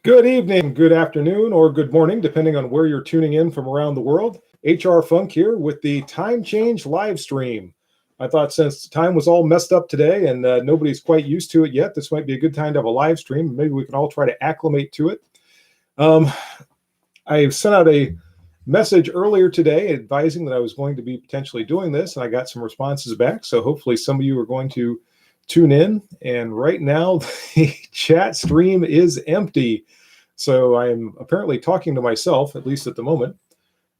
Good evening, good afternoon, or good morning, depending on where you're tuning in from around the world. HR Funk here with the Time-Change Livestream. I thought since time was all messed up today and nobody's quite used to it yet, this might be a good time to have a live stream. Maybe we can all try to acclimate to it. I sent out a message earlier today advising that I was going to be potentially doing this, and I got some responses back. So hopefully some of you are going to tune in. And right now, the chat stream is empty. So I'm apparently talking to myself, at least at the moment.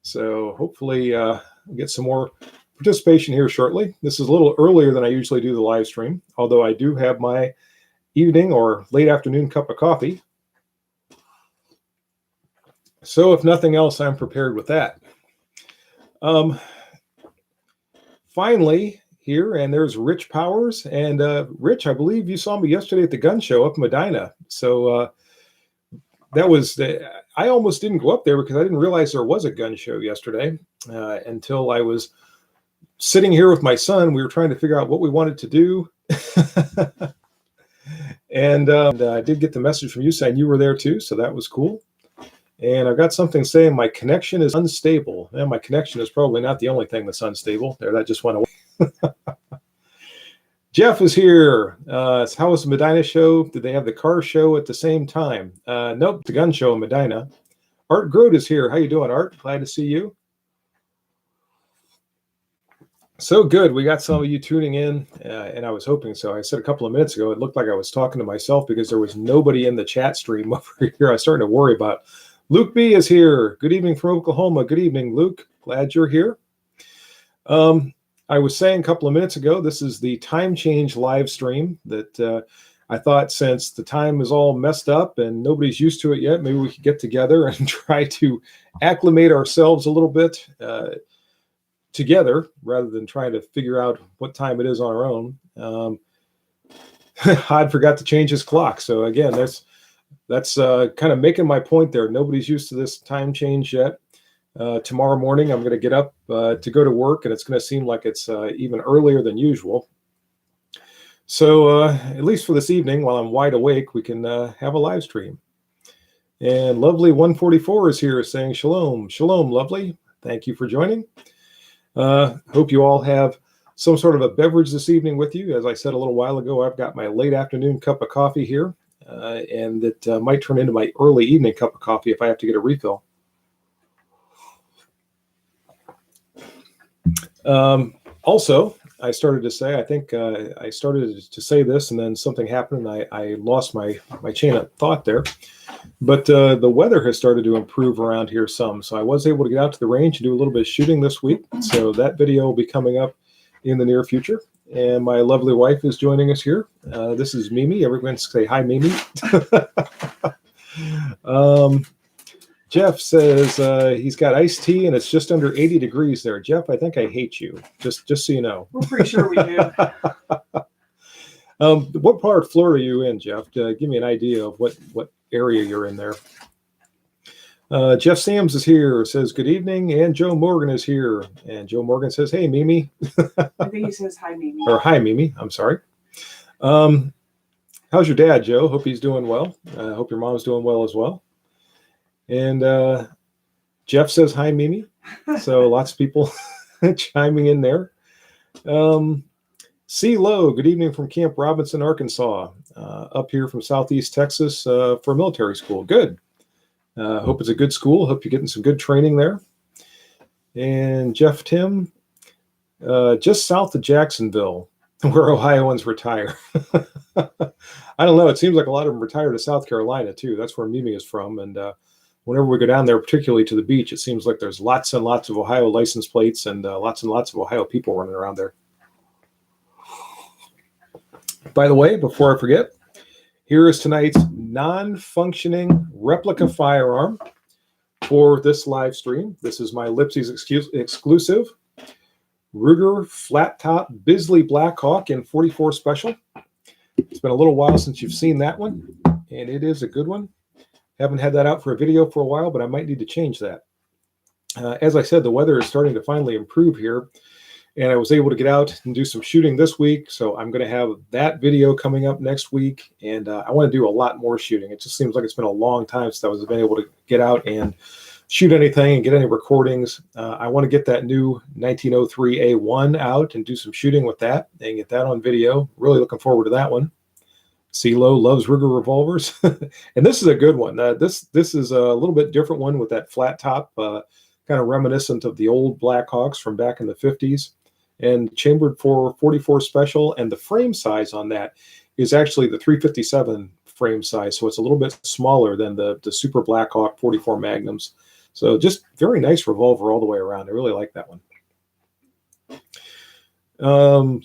So hopefully I'll get some more participation here shortly. This is a little earlier than I usually do the live stream, although I do have my evening or late afternoon cup of coffee. So if nothing else, I'm prepared with that. Finally, here, and there's Rich Powers. And Rich, I believe you saw me yesterday at the gun show up in Medina. So that was, I almost didn't go up there because I didn't realize there was a gun show yesterday until I was sitting here with my son. We were trying to figure out what we wanted to do. And I did get the message from you saying you were there too, so that was cool. And I've got something saying my connection is unstable. And my connection is probably not the only thing that's unstable. There, that just went away. Jeff is here. How was the Medina show? Did they have the car show at the same time? Nope, the gun show in Medina. Art Grote is here. How you doing, Art? Glad to see you. So good. We got some of you tuning in, and I was hoping so. I said a couple of minutes ago, it looked like I was talking to myself because there was nobody in the chat stream over here. I was starting to worry about. Luke B is here. Good evening from Oklahoma. Good evening, Luke. Glad you're here. I was saying a couple of minutes ago, this is the Time-Change live stream that I thought since the time is all messed up and nobody's used to it yet, maybe we could get together and try to acclimate ourselves a little bit together rather than trying to figure out what time it is on our own. Hod forgot to change his clock. So again, that's kind of making my point there. Nobody's used to this time change yet. Tomorrow morning, I'm going to get up to go to work, and it's going to seem like it's even earlier than usual. So at least for this evening, while I'm wide awake, we can have a live stream. And lovely 144 is here saying shalom. Shalom, lovely. Thank you for joining. Hope you all have some sort of a beverage this evening with you. As I said a little while ago, I've got my late afternoon cup of coffee here, and it might turn into my early evening cup of coffee if I have to get a refill. Also, I started to say, I think I started to say this and then something happened and I lost my chain of thought there. But the weather has started to improve around here some. So I was able to get out to the range and do a little bit of shooting this week. So that video will be coming up in the near future. And my lovely wife is joining us here. This is Mimi. Everyone say hi, Mimi. Jeff says he's got iced tea and it's just under 80 degrees there. Jeff, I think I hate you, just so you know. We're pretty sure we do. What part of Florida are you in, Jeff? Give me an idea of what area you're in there. Jeff Sams is here, says good evening, and Joe Morgan is here. And Joe Morgan says, hey, Mimi. I think he says hi, Mimi. Or hi, Mimi, I'm sorry. How's your dad, Joe? Hope he's doing well. Hope your mom's doing well as well. And Jeff says, hi, Mimi. So lots of people chiming in there. C. Lowe, good evening from Camp Robinson, Arkansas. Up here from Southeast Texas for military school. Good. Hope it's a good school. Hope you're getting some good training there. And Jeff Tim, just south of Jacksonville, where Ohioans retire. I don't know. It seems like a lot of them retire to South Carolina, too. That's where Mimi is from. And whenever we go down there, particularly to the beach, it seems like there's lots and lots of Ohio license plates and lots of Ohio people running around there. By the way, before I forget, here is tonight's non-functioning replica firearm for this live stream. This is my Lipsy's exclusive Ruger flat top Bisley Blackhawk in 44 Special. It's been a little while since you've seen that one, and it is a good one. Haven't had that out for a video for a while, but I might need to change that. As I said, the weather is starting to finally improve here. And I was able to get out and do some shooting this week. So I'm going to have that video coming up next week. And I want to do a lot more shooting. It just seems like it's been a long time since I was been able to get out and shoot anything and get any recordings. I want to get that new 1903 A1 out and do some shooting with that and get that on video. Really looking forward to that one. CeeLo loves Ruger revolvers. And this is a good one. This is a little bit different one with that flat top, kind of reminiscent of the old Blackhawks from back in the 50s. And chambered for 44 special, and the frame size on that is actually the 357 frame size, so it's a little bit smaller than the Super Blackhawk 44 Magnums. So just very nice revolver all the way around. I really like that one.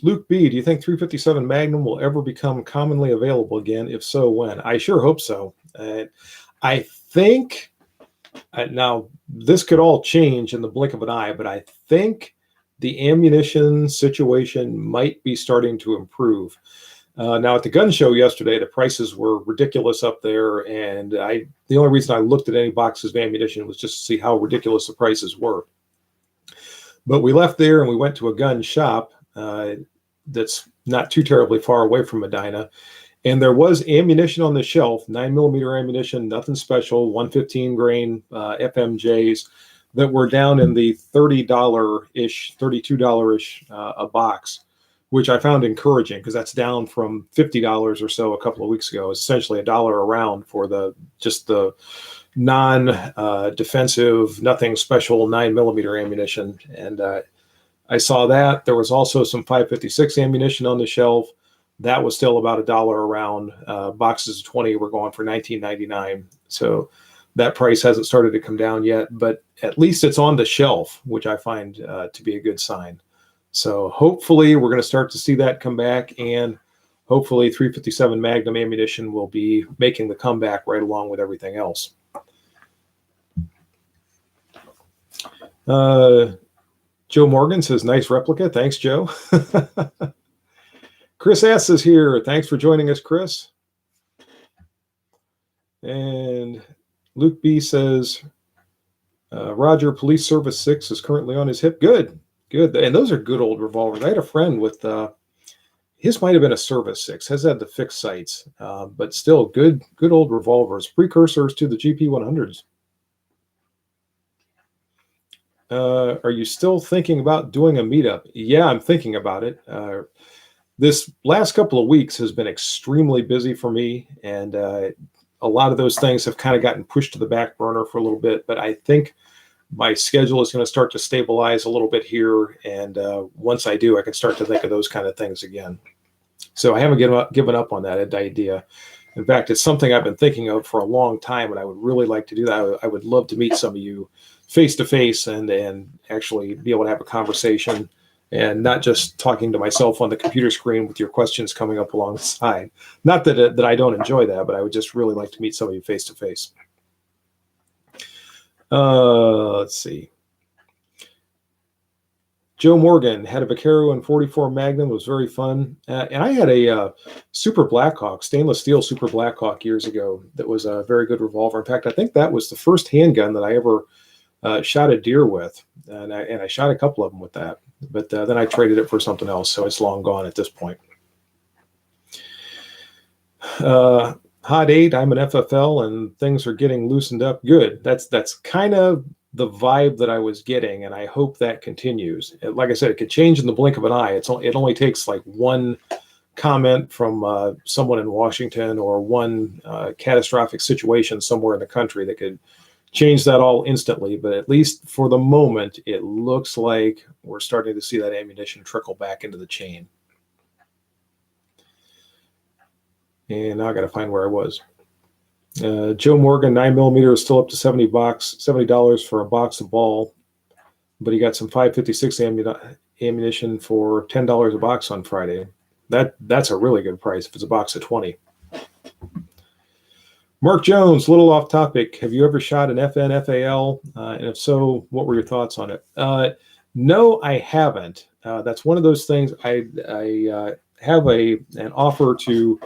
Luke B, do you think 357 Magnum will ever become commonly available again? If so, when? I sure hope so. I think, now this could all change in the blink of an eye, but I think the ammunition situation might be starting to improve. Now, at the gun show yesterday, the prices were ridiculous up there, and the only reason I looked at any boxes of ammunition was just to see how ridiculous the prices were. But we left there and we went to a gun shop that's not too terribly far away from Medina, and there was ammunition on the shelf, 9mm ammunition, nothing special, 115 grain FMJs, that were down in the $30-ish, $32-ish a box, which I found encouraging because that's down from $50 or so a couple of weeks ago. It's essentially $1 a round for just the non-defensive, nothing special 9mm ammunition. And I saw that. There was also some 5.56 ammunition on the shelf. That was still about $1 a round. Boxes of 20 were going for $19.99. So that price hasn't started to come down yet, but at least it's on the shelf, which I find to be a good sign. So hopefully we're going to start to see that come back, and hopefully 357 Magnum ammunition will be making the comeback right along with everything else. Joe Morgan says, nice replica. Thanks, Joe. Chris S. is here. Thanks for joining us, Chris. And Luke B says, Roger, Police Service 6 is currently on his hip. Good. And those are good old revolvers. I had a friend with, his might have been a Service 6, has had the fixed sights, but still good old revolvers, precursors to the GP100s. Are you still thinking about doing a meetup? Yeah, I'm thinking about it. This last couple of weeks has been extremely busy for me, and a lot of those things have kind of gotten pushed to the back burner for a little bit, but I think my schedule is going to start to stabilize a little bit here. And once I do, I can start to think of those kind of things again. So I haven't given up on that idea. In fact, it's something I've been thinking of for a long time, and I would really like to do that. I would love to meet some of you face to face and actually be able to have a conversation, and not just talking to myself on the computer screen with your questions coming up alongside. Not that I don't enjoy that, but I would just really like to meet some of you face to face. Let's see. Joe Morgan had a Vaquero and 44 Magnum. It was very fun. And I had a Super Blackhawk, stainless steel Super Blackhawk years ago that was a very good revolver. In fact, I think that was the first handgun that I ever shot a deer with. And I shot a couple of them with that. But then I traded it for something else, so it's long gone at this point. Hot 8, I'm an FFL, and things are getting loosened up. Good. That's kind of the vibe that I was getting, and I hope that continues. Like I said, it could change in the blink of an eye. It only takes like one comment from someone in Washington or one catastrophic situation somewhere in the country that could change that all instantly. But at least for the moment, it looks like we're starting to see that ammunition trickle back into the chain. And now I got to find where I was. Joe Morgan, 9mm is still up to $70 for a box of ball, but he got some 5.56 ammunition for $10 a box on Friday. That's a really good price if it's a box of 20. Mark Jones, a little off topic. Have you ever shot an FNFAL? And if so, what were your thoughts on it? No, I haven't. That's one of those things. I have an offer to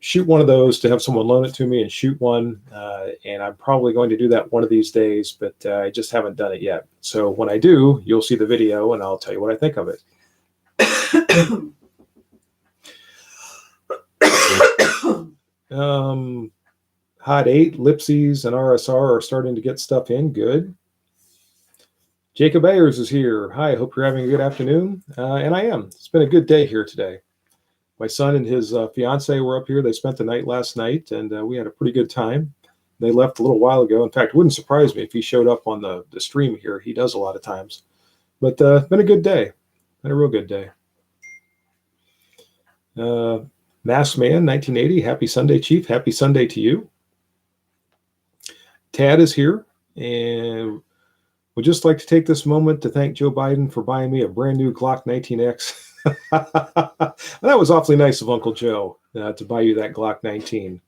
shoot one of those to have someone loan it to me and shoot one. And I'm probably going to do that one of these days, but I just haven't done it yet. So when I do, you'll see the video and I'll tell you what I think of it. Hot 8, Lipsies, and RSR are starting to get stuff in. Good. Jacob Ayers is here. Hi, hope you're having a good afternoon. And I am. It's been a good day here today. My son and his fiance were up here. They spent the night last night, and we had a pretty good time. They left a little while ago. In fact, it wouldn't surprise me if he showed up on the stream here. He does a lot of times. But been a good day. Been a real good day. Masked Man, 1980. Happy Sunday, Chief. Happy Sunday to you. Tad is here, and would just like to take this moment to thank Joe Biden for buying me a brand new Glock 19X. That was awfully nice of Uncle Joe to buy you that Glock 19.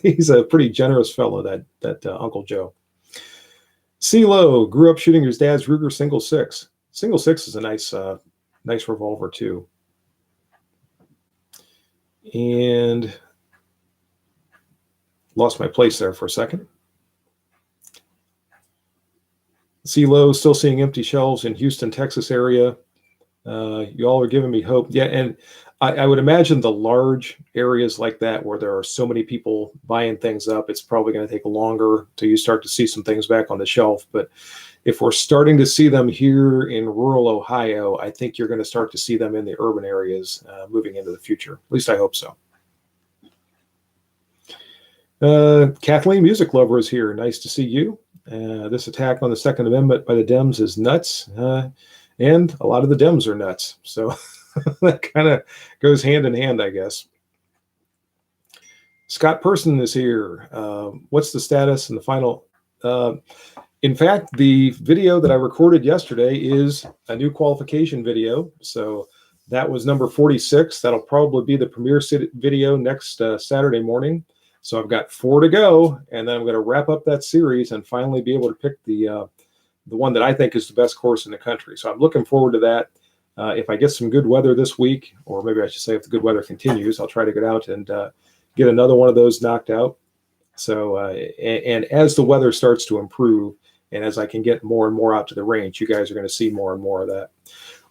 He's a pretty generous fellow, that Uncle Joe. CeeLo grew up shooting his dad's Ruger Single Six. Single Six is a nice revolver too. And lost my place there for a second. CeeLo, still seeing empty shelves in Houston, Texas area. You all are giving me hope. Yeah, and I would imagine the large areas like that where there are so many people buying things up, it's probably going to take longer till you start to see some things back on the shelf. But if we're starting to see them here in rural Ohio, I think you're going to start to see them in the urban areas moving into the future. At least I hope so. Kathleen, music lover, is here. Nice to see you. This attack on the Second Amendment by the Dems is nuts. And a lot of the Dems are nuts. So that kind of goes hand in hand, I guess. Scott Person is here. What's the status and the final? In fact, the video that I recorded yesterday is a new qualification video. So that was number 46. That'll probably be the premiere video next Saturday morning. So I've got 4 to go, and then I'm going to wrap up that series and finally be able to pick the one that I think is the best course in the country. So I'm looking forward to that. If I get some good weather this week, or maybe I should say if the good weather continues, I'll try to get out and get another one of those knocked out. So, and as the weather starts to improve, and as I can get more and more out to the range, you guys are going to see more and more of that.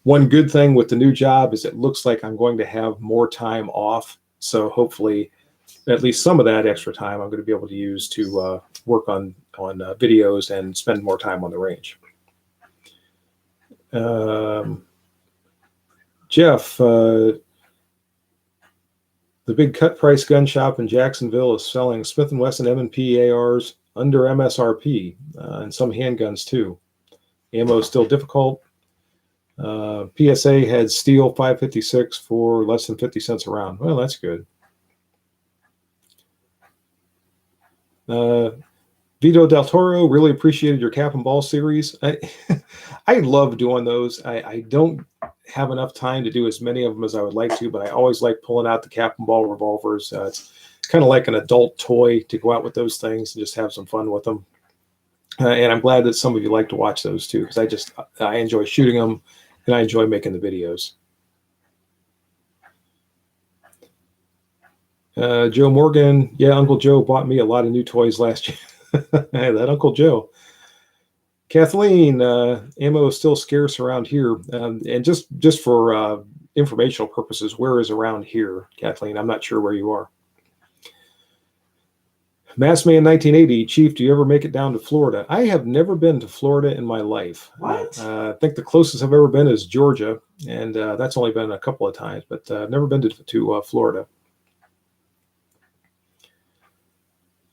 One good thing with the new job is it looks like I'm going to have more time off. So hopefully at least some of that extra time I'm going to be able to use to work on videos and spend more time on the range. Jeff, the big cut price gun shop in Jacksonville is selling Smith & Wesson M&P ARs under MSRP and some handguns too. Ammo is still difficult. PSA had steel 556 for less than 50 cents a round. Well, that's good. Vito Del Toro, really appreciated your cap and ball series. I love doing those. I don't have enough time to do as many of them as I would like to, but I always like pulling out the cap and ball revolvers. It's kind of like an adult toy to go out with those things and just have some fun with them. And I'm glad that some of you like to watch those too, because I enjoy shooting them and I enjoy making the videos. Joe Morgan, yeah, Uncle Joe bought me a lot of new toys last year. That Uncle Joe. Kathleen, ammo is still scarce around here. And just for informational purposes, where is around here, Kathleen? I'm not sure where you are. Massman 1980, Chief, do you ever make it down to Florida? I have never been to Florida in my life. What? I think the closest I've ever been is Georgia, and that's only been a couple of times, but I've never been to Florida.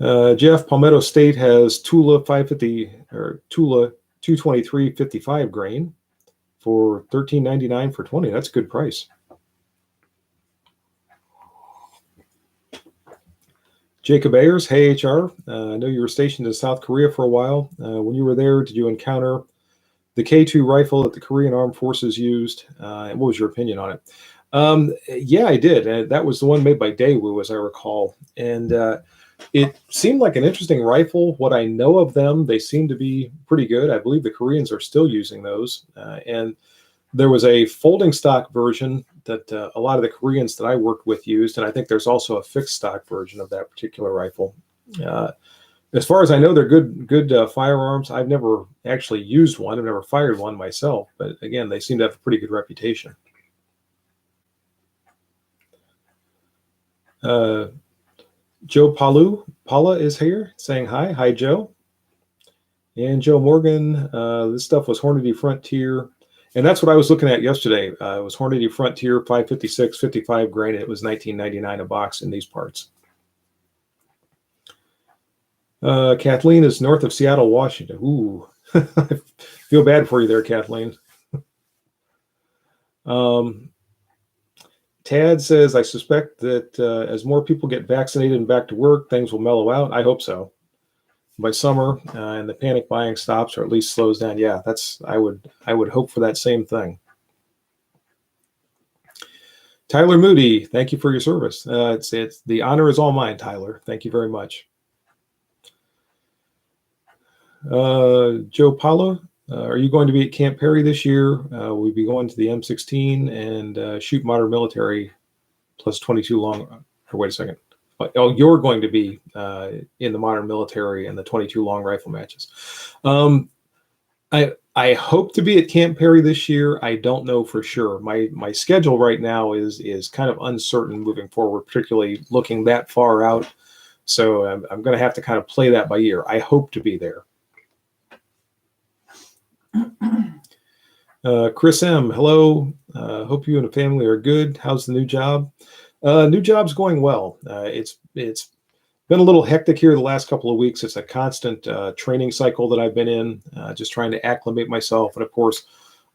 Jeff, Palmetto State has Tula 550 or Tula 223 55 grain for $13.99 for 20. That's a good price. Jacob Ayers, hey HR. I know you were stationed in South Korea for a while. When you were there, did you encounter the K2 rifle that the Korean Armed Forces used? And what was your opinion on it? Yeah, I did. That was the one made by Daewoo, as I recall. And it seemed like an interesting rifle. What I know of them, they seem to be pretty good. I believe the Koreans are still using those. And There was a folding stock version that a lot of the Koreans that I worked with used, and I think there's also a fixed stock version of that particular rifle. As far as I know, they're good firearms. I've never actually used one. I've never fired one myself, but again, they seem to have a pretty good reputation. Joe Paula is here saying hi. Hi, Joe. And Joe Morgan, this stuff was Hornady Frontier. And that's what I was looking at yesterday. It was Hornady Frontier 556, 55 grain. It was $19.99 a box in these parts. Kathleen is north of Seattle, Washington. Ooh, I feel bad for you there, Kathleen. Tad says, I suspect that as more people get vaccinated and back to work, things will mellow out. I hope so. By summer, and the panic buying stops or at least slows down. Yeah, I would hope for that same thing. Tyler Moody, thank you for your service. It's the honor is all mine, Tyler. Thank you very much. Joe Paulo, are you going to be at Camp Perry this year? We'll be going to the M16 and shoot modern military plus 22 long. Or wait a second. Oh, you're going to be in the modern military and the 22 long rifle matches. I hope to be at Camp Perry this year. I don't know for sure. My schedule right now is kind of uncertain moving forward, particularly looking that far out. So I'm going to have to kind of play that by ear. I hope to be there. Chris M, hello. Hope you and the family are good. How's the new job? New job's going well. It's been a little hectic here the last couple of weeks. It's a constant training cycle that I've been in, just trying to acclimate myself, and of course,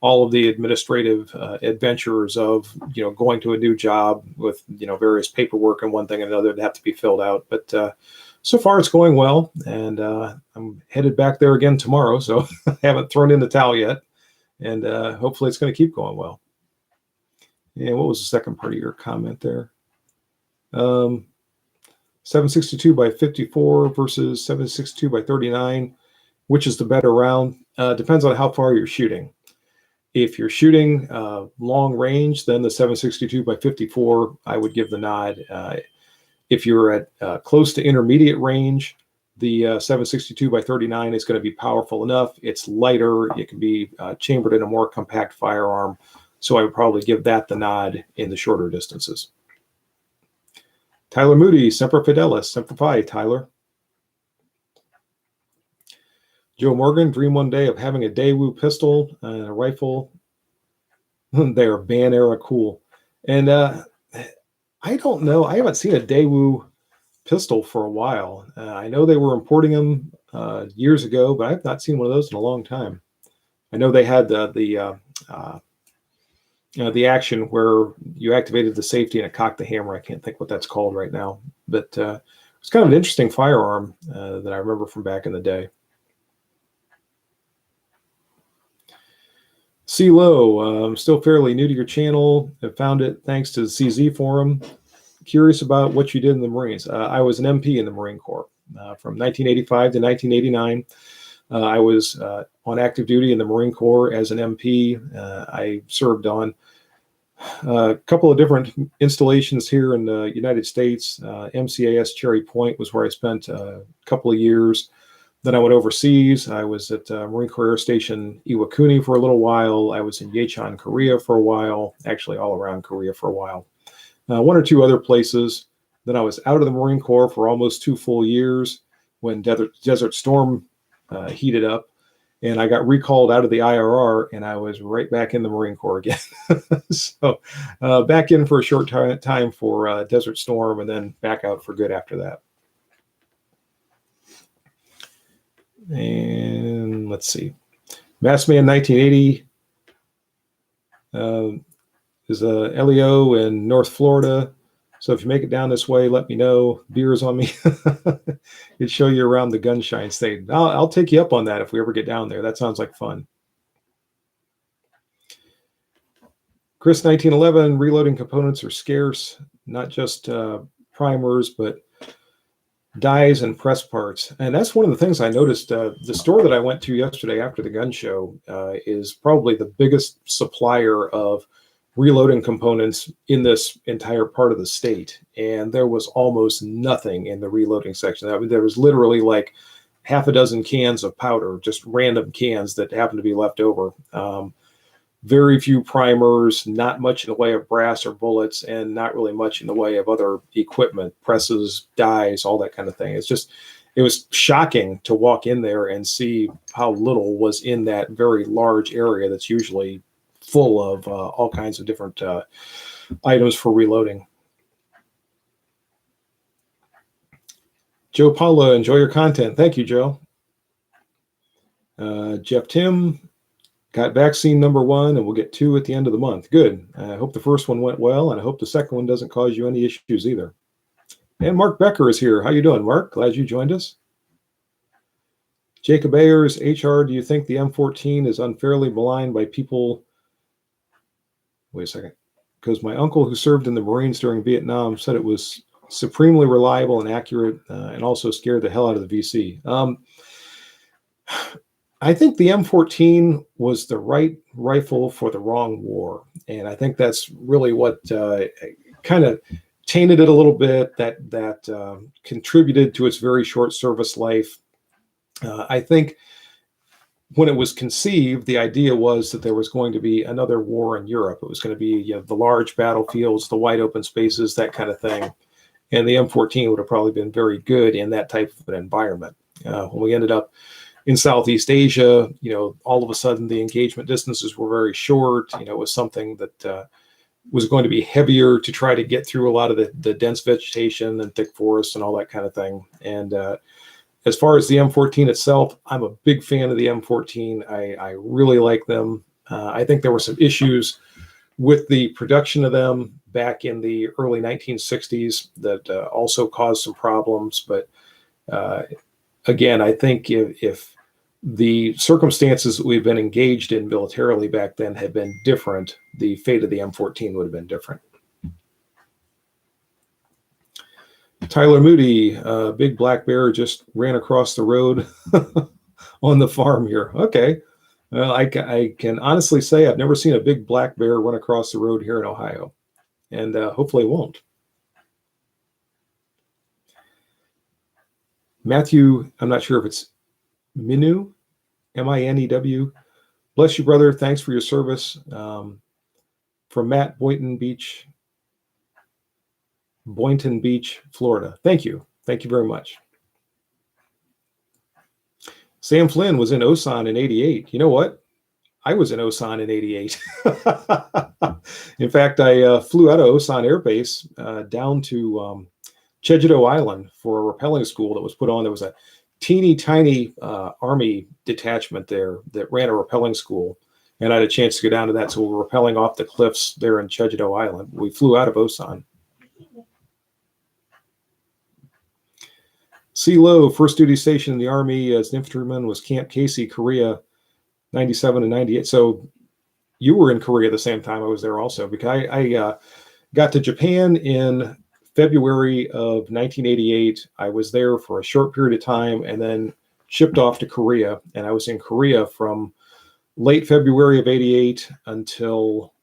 all of the administrative adventures of going to a new job with various paperwork and one thing and another that have to be filled out. But so far, it's going well, and I'm headed back there again tomorrow. So I haven't thrown in the towel yet, and hopefully, it's going to keep going well. And what was the second part of your comment there? 762 by 54 versus 762 by 39. Which is the better round? Depends on how far you're shooting. If you're shooting long range, then the 762 by 54, I would give the nod. If you're at close to intermediate range, the 762 by 39 is going to be powerful enough. It's lighter. It can be chambered in a more compact firearm. So I would probably give that the nod in the shorter distances. Tyler Moody, Semper Fidelis, Semper Fi, Tyler. Joe Morgan, dream one day of having a Daewoo pistol and a rifle. They are Ban era cool. And I don't know. I haven't seen a Daewoo pistol for a while. I know they were importing them years ago, but I've not seen one of those in a long time. I know they had the action where you activated the safety and it cocked the hammer. I can't think what that's called right now, but it's kind of an interesting firearm that I remember from back in the day. C-Low, I'm still fairly new to your channel. I found it thanks to the CZ forum. Curious about what you did in the Marines. I was an MP in the Marine Corps from 1985 to 1989. I was on active duty in the Marine Corps as an MP. I served on a couple of different installations here in the United States. MCAS Cherry Point was where I spent a couple of years. Then I went overseas. I was at Marine Corps Air Station Iwakuni for a little while. I was in Yecheon, Korea for a while, actually all around Korea for a while. One or two other places. Then I was out of the Marine Corps for almost 2 full years when Desert Storm heated up, and I got recalled out of the IRR, and I was right back in the Marine Corps again. So back in for a short time for Desert Storm, and then back out for good after that. And let's see. Massman 1980 is a LEO in North Florida. So if you make it down this way, let me know. Beer's on me. It'd show you around the Gunshine State. I'll take you up on that if we ever get down there. That sounds like fun. Chris 1911, reloading components are scarce, not just primers, but dies and press parts. And that's one of the things I noticed. The store that I went to yesterday after the gun show is probably the biggest supplier of reloading components in this entire part of the state. And there was almost nothing in the reloading section. I mean, there was literally like half a dozen cans of powder, just random cans that happened to be left over. Very few primers, not much in the way of brass or bullets, and not really much in the way of other equipment, presses, dies, all that kind of thing. It was shocking to walk in there and see how little was in that very large area that's usually full of all kinds of different items for reloading. Joe Paula, enjoy your content. Thank you, Joe. Jeff Tim, got vaccine number 1, and we'll get 2 at the end of the month. Good. I hope the first one went well, and I hope the second one doesn't cause you any issues either. And Mark Becker is here. How you doing, Mark? Glad you joined us. Jacob Ayers, HR, do you think the M14 is unfairly maligned by people? Wait a second. Because my uncle who served in the Marines during Vietnam said it was supremely reliable and accurate, and also scared the hell out of the VC. I think the M14 was the right rifle for the wrong war. And I think that's really what kind of tainted it a little bit, that contributed to its very short service life. I think when it was conceived, the idea was that there was going to be another war in Europe. It was going to be the large battlefields, the wide open spaces, that kind of thing. And the M14 would have probably been very good in that type of an environment. When we ended up in Southeast Asia, all of a sudden the engagement distances were very short. It was something that was going to be heavier to try to get through a lot of the dense vegetation and thick forests and all that kind of thing. And as far as the M14 itself, I'm a big fan of the M14. I really like them. I think there were some issues with the production of them back in the early 1960s that also caused some problems. But again, I think if the circumstances that we've been engaged in militarily back then had been different, the fate of the M14 would have been different. Tyler Moody, big black bear just ran across the road on the farm here. Okay. Well, I can honestly say I've never seen a big black bear run across the road here in Ohio, and hopefully it won't. Matthew, I'm not sure if it's Minu, M-I-N-E-W. Bless you, brother. Thanks for your service. From Matt, Boynton Beach, Florida. Thank you. Thank you very much. Sam Flynn was in Osan in 88. You know what? I was in Osan in 88. In fact, I flew out of Osan Air Base down to Jeju Island for a rappelling school that was put on. There was a teeny tiny Army detachment there that ran a rappelling school, and I had a chance to go down to that. So we were rappelling off the cliffs there in Jeju Island. We flew out of Osan. C. Lowe, first duty station in the Army as an infantryman was Camp Casey, Korea, 97 and 98. So you were in Korea the same time I was there also, because I got to Japan in February of 1988. I was there for a short period of time and then shipped off to Korea. And I was in Korea from late February of 88 until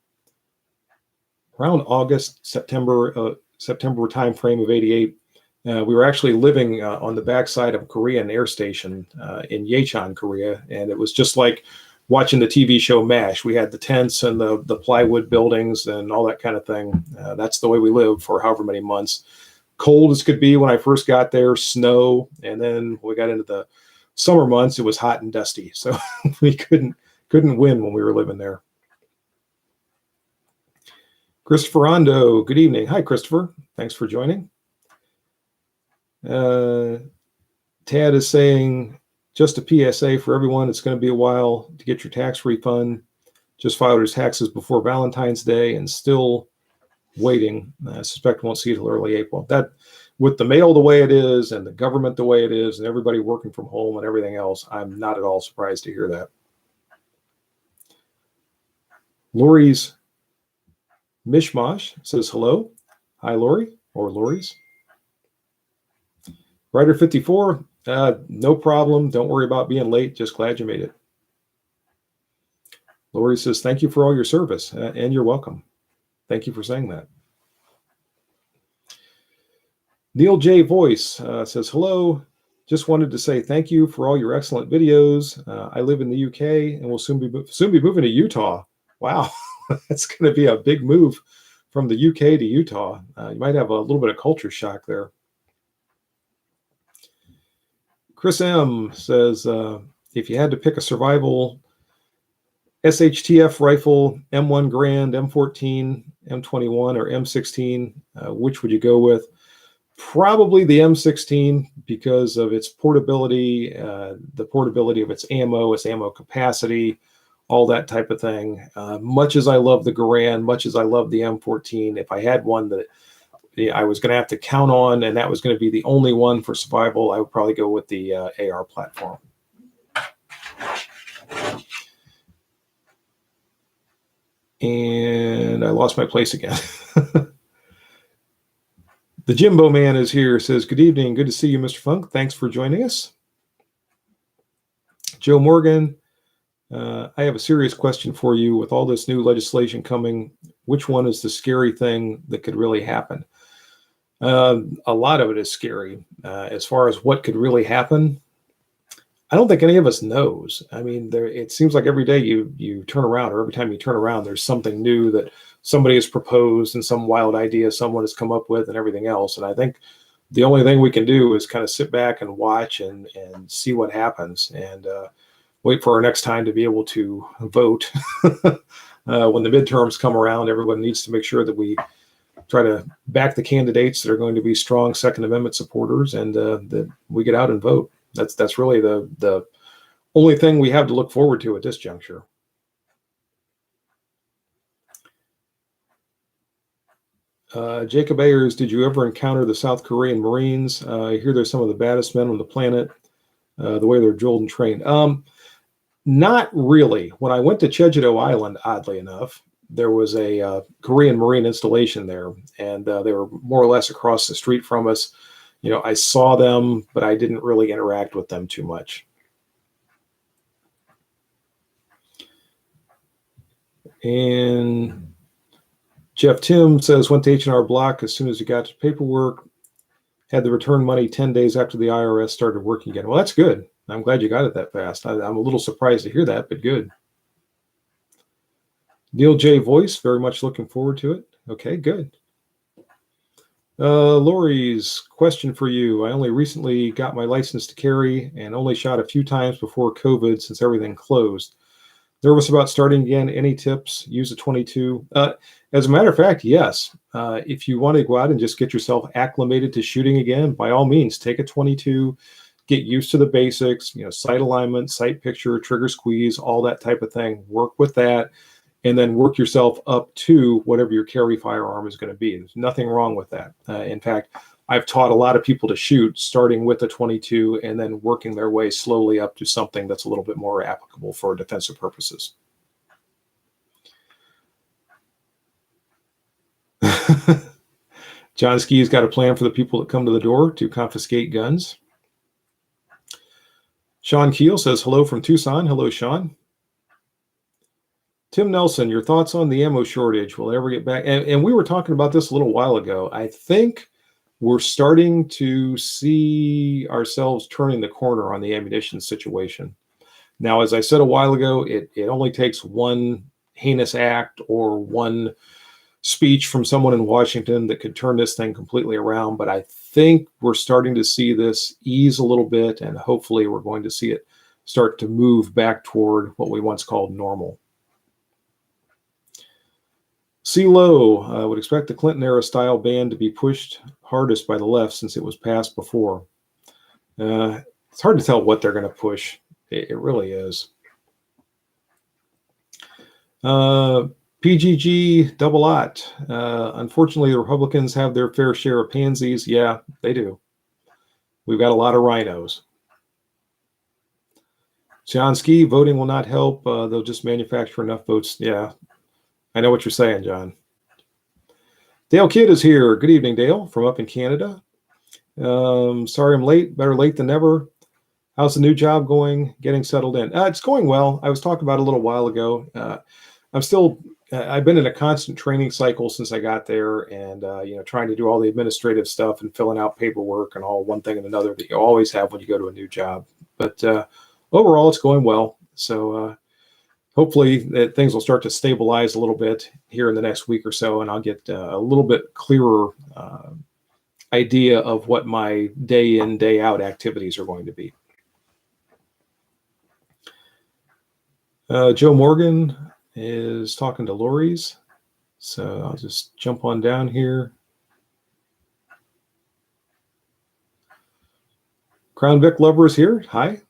around August, September timeframe of 88. We were actually living on the backside of a Korean air station in Yecheon, Korea. And it was just like watching the TV show MASH. We had the tents and the plywood buildings and all that kind of thing. That's the way we lived for however many months. Cold as could be when I first got there, snow. And then when we got into the summer months, it was hot and dusty. So we couldn't win when we were living there. Christopher Rondo, good evening. Hi, Christopher. Thanks for joining. Tad is saying, just a PSA for everyone, it's going to be a while to get your tax refund. Just filed his taxes before Valentine's Day and still waiting. I suspect won't see it till early April. That, with the mail the way it is and the government the way it is and everybody working from home and everything else, I'm not at all surprised to hear that. Lori's Mishmash says hello. Hi, Lori, or Lori's. Rider 54, no problem. Don't worry about being late. Just glad you made it. Lori says, thank you for all your service, and you're welcome. Thank you for saying that. Neil J. Voice says, hello. Just wanted to say thank you for all your excellent videos. I live in the UK and will soon be moving to Utah. Wow, that's going to be a big move from the UK to Utah. You might have a little bit of culture shock there. Chris M. says, if you had to pick a survival SHTF rifle, M1 Grand, M14, M21, or M16, which would you go with? Probably the M16 because of its portability, the portability of its ammo capacity, all that type of thing. Much as I love the Garand, much as I love the M14, if I had one that I was going to have to count on, and that was going to be the only one for survival, I would probably go with the AR platform. And I lost my place again. The Jimbo Man is here, says, good evening. Good to see you, Mr. Funk. Thanks for joining us. Joe Morgan, I have a serious question for you. With all this new legislation coming, which one is the scary thing that could really happen? A lot of it is scary. As far as what could really happen, I don't think any of us knows. I mean, it seems like every day you turn around, or every time you turn around, there's something new that somebody has proposed and some wild idea someone has come up with and everything else. And I think the only thing we can do is kind of sit back and watch and see what happens, and wait for our next time to be able to vote. When the midterms come around, everyone needs to make sure that we try to back the candidates that are going to be strong Second Amendment supporters, and that we get out and vote. That's really the only thing we have to look forward to at this juncture. Jacob Ayers, did you ever encounter the South Korean Marines? I hear they're some of the baddest men on the planet, the way they're drilled and trained. Not really. When I went to Jeju Island, oddly enough, there was a Korean Marine installation there, and they were more or less across the street from us. You know, I saw them, but I didn't really interact with them too much. And Jeff Tim says, went to H&R Block as soon as you got to paperwork, had the return money 10 days after the IRS started working again. Well, that's good. I'm glad you got it that fast. I'm a little surprised to hear that, but good. Neil J. Voice, very much looking forward to it. Okay, good. Lori's question for you. I only recently got my license to carry and only shot a few times before COVID since everything closed. Nervous about starting again. Any tips? Use a 22. As a matter of fact, yes. If you want to go out and just get yourself acclimated to shooting again, by all means, take a 22. Get used to the basics, sight alignment, sight picture, trigger squeeze, all that type of thing. Work with that, and then work yourself up to whatever your carry firearm is going to be. There's nothing wrong with that. In fact, I've taught a lot of people to shoot starting with a 22 and then working their way slowly up to something that's a little bit more applicable for defensive purposes. John Ski's got a plan for the people that come to the door to confiscate guns. Sean Keel says, hello from Tucson. Hello, Sean. Tim Nelson, your thoughts on the ammo shortage? Will it ever get back? And we were talking about this a little while ago. I think we're starting to see ourselves turning the corner on the ammunition situation. Now, as I said a while ago, it only takes one heinous act or one speech from someone in Washington that could turn this thing completely around. But I think we're starting to see this ease a little bit, and hopefully we're going to see it start to move back toward what we once called normal. C. Lowe, I would expect the Clinton era style ban to be pushed hardest by the left since it was passed before. It's hard to tell what they're going to push. It really is. PGG double ot. Unfortunately, the Republicans have their fair share of pansies. Yeah, they do. We've got a lot of rhinos. John Ski, voting will not help. They'll just manufacture enough votes. Yeah, I know what you're saying, John. Dale Kidd is here. Good evening, Dale, from up in Canada. Sorry I'm late. Better late than never. How's the new job going? Getting settled in? It's going well. I was talking about it a little while ago. I've been in a constant training cycle since I got there, and trying to do all the administrative stuff and filling out paperwork and all one thing and another that you always have when you go to a new job. But overall, it's going well. So hopefully that things will start to stabilize a little bit here in the next week or so, and I'll get a little bit clearer idea of what my day in, day out activities are going to be. Joe Morgan is talking to Lori's. So I'll just jump on down here. Crown Vic lover is here. Hi.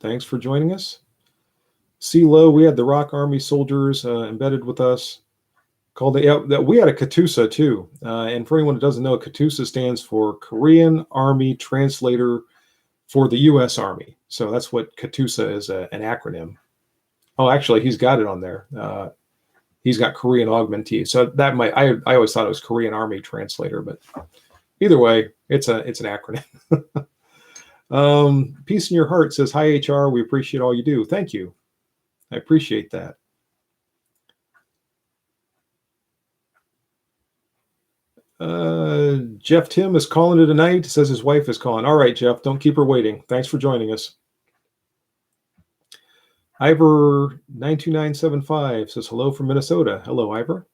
Thanks for joining us. CeeLo, we had the Rock Army soldiers embedded with us. We had a Katusa too. And for anyone who doesn't know, Katusa stands for Korean Army Translator for the U.S. Army. So that's what Katusa is, an acronym. Oh, actually, he's got it on there. He's got Korean augmentee. So that I always thought it was Korean Army Translator, but either way, it's an acronym. Peace in Your Heart says, hi, HR. We appreciate all you do. Thank you. I appreciate that. Jeff Tim is calling it a night. Says his wife is calling. All right, Jeff, don't keep her waiting. Thanks for joining us. Ivor 92975 says hello from Minnesota. Hello, Ivor.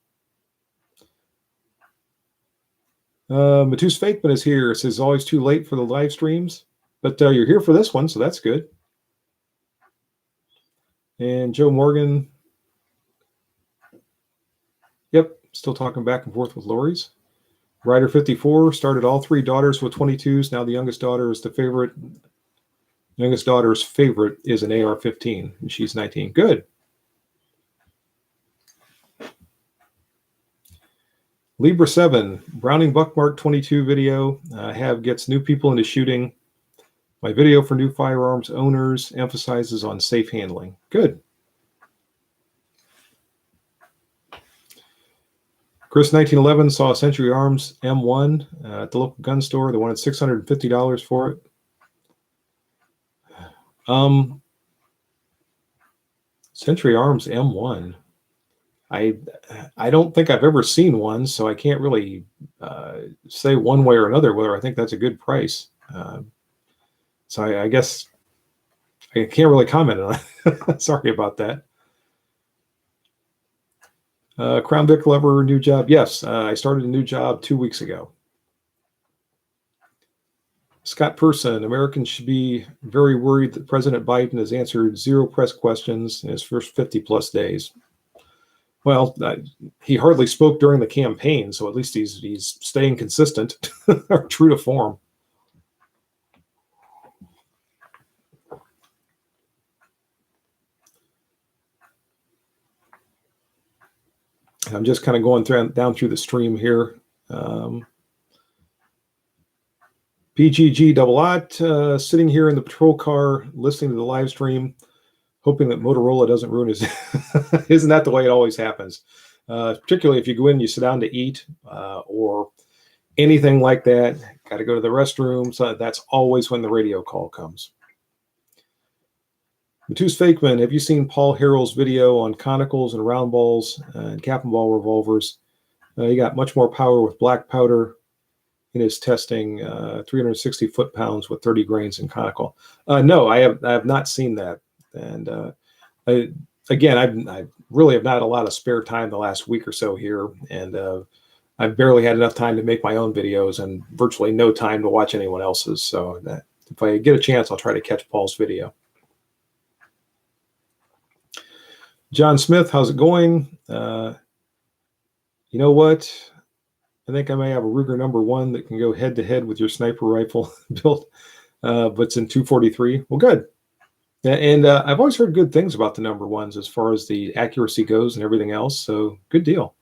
Matus Fakeman is here. Says always too late for the live streams, but you're here for this one, so that's good. And Joe Morgan. Yep, still talking back and forth with Lori's. Rider 54 started all three daughters with 22s. Now the youngest daughter is the favorite. Youngest daughter's favorite is an AR-15, and she's 19. Good. Libra 7, Browning Buckmark 22 video. Gets new people into shooting. My video for new firearms owners emphasizes on safe handling. Good. Chris 1911 saw a Century Arms M1 at the local gun store. They wanted $650 for it. Century Arms M1. I don't think I've ever seen one, so I can't really say one way or another whether I think that's a good price. So I guess I can't really comment on it. Sorry about that. Crown Vic lover, new job. Yes, I started a new job 2 weeks ago. Scott Person, Americans should be very worried that President Biden has answered 0 press questions in his first 50-plus days. Well, he hardly spoke during the campaign, so at least he's staying consistent or true to form. I'm just kind of going down through the stream here. PGG Double Ot, sitting here in the patrol car, listening to the live stream, hoping that Motorola doesn't ruin his. Isn't that the way it always happens? Particularly if you go in and you sit down to eat or anything like that, got to go to the restroom. So that's always when the radio call comes. Matus Fakeman, have you seen Paul Harrell's video on conicals and round balls and cap and ball revolvers? He got much more power with black powder in his testing, 360 foot-pounds with 30 grains in conical. No, I have not seen that. And I really have not had a lot of spare time the last week or so here. And I've barely had enough time to make my own videos and virtually no time to watch anyone else's. So if I get a chance, I'll try to catch Paul's video. John Smith, how's it going? You know what? I think I may have a Ruger #1 that can go head-to-head with your sniper rifle built, but it's in 243. Well, good. And I've always heard good things about the #1s as far as the accuracy goes and everything else, so good deal.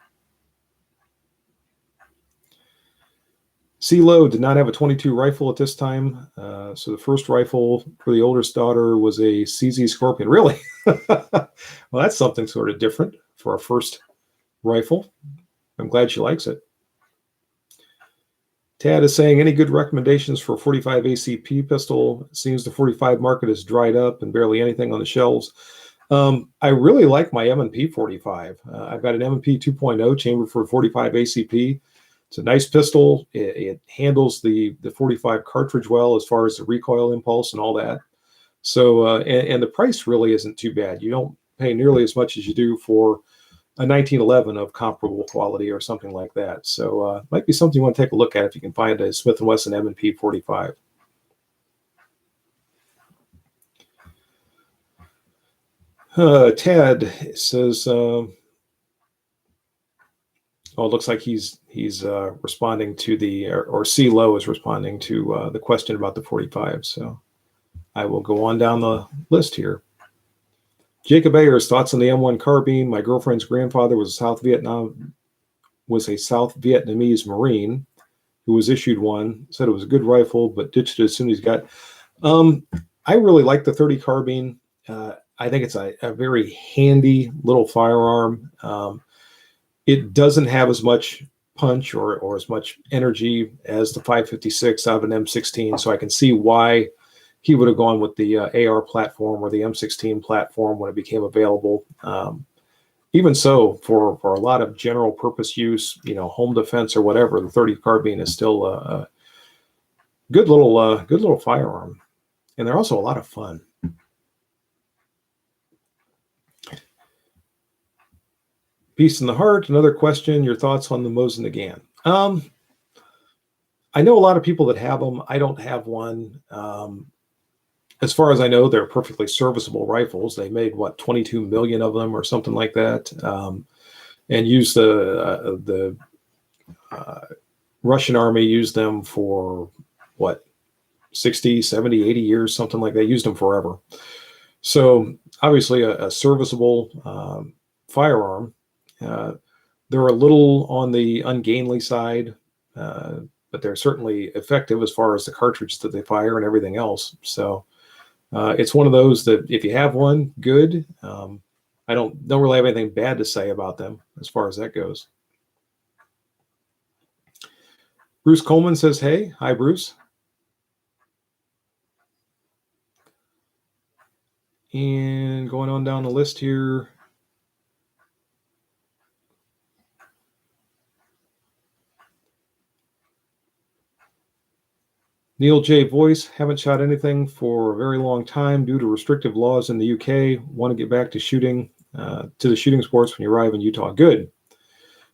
CeeLo did not have a 22 rifle at this time, so the first rifle for the oldest daughter was a CZ Scorpion. Really? Well, that's something sort of different for our first rifle. I'm glad she likes it. Tad is saying, any good recommendations for 45 ACP pistol? It seems the 45 market is dried up and barely anything on the shelves. I really like my M&P 45. I've got an M&P 2.0 chamber for 45 ACP. It's a nice pistol. It handles the 45 cartridge well as far as the recoil impulse and all that. So, and the price really isn't too bad. You don't pay nearly as much as you do for a 1911 of comparable quality or something like that. So might be something you want to take a look at if you can find a Smith & Wesson M&P 45. Ted says, oh, it looks like he's responding to the, or C. Lowe is responding to the question about the 45. So I will go on down the list here. Jacob Ayers, thoughts on the M1 carbine. My girlfriend's grandfather was a South Vietnamese Marine who was issued one. Said it was a good rifle, but ditched it as soon as he got. I really like the 30 carbine. I think it's a very handy little firearm. It doesn't have as much punch or as much energy as the 556 out of an M16, so I can see why he would have gone with the AR platform or the M16 platform when it became available. Even so, for a lot of general purpose use, home defense or whatever, the 30 carbine is still a good little firearm, and they're also a lot of fun. Peace in the Heart. Another question. Your thoughts on the Mosin again? I know a lot of people that have them. I don't have one. As far as I know, they're perfectly serviceable rifles. They made 22 million of them or something like that, and used the Russian army used them for 60, 70, 80 years, something like that. Used them forever. So obviously a serviceable firearm. They're a little on the ungainly side, but they're certainly effective as far as the cartridge that they fire and everything else. So it's one of those that if you have one, good. I don't really have anything bad to say about them as far as that goes. Bruce Coleman says, hey. Hi, Bruce. And going on down the list here. Neil J. Voice, haven't shot anything for a very long time due to restrictive laws in the UK. Want to get back to shooting, to the shooting sports when you arrive in Utah. Good.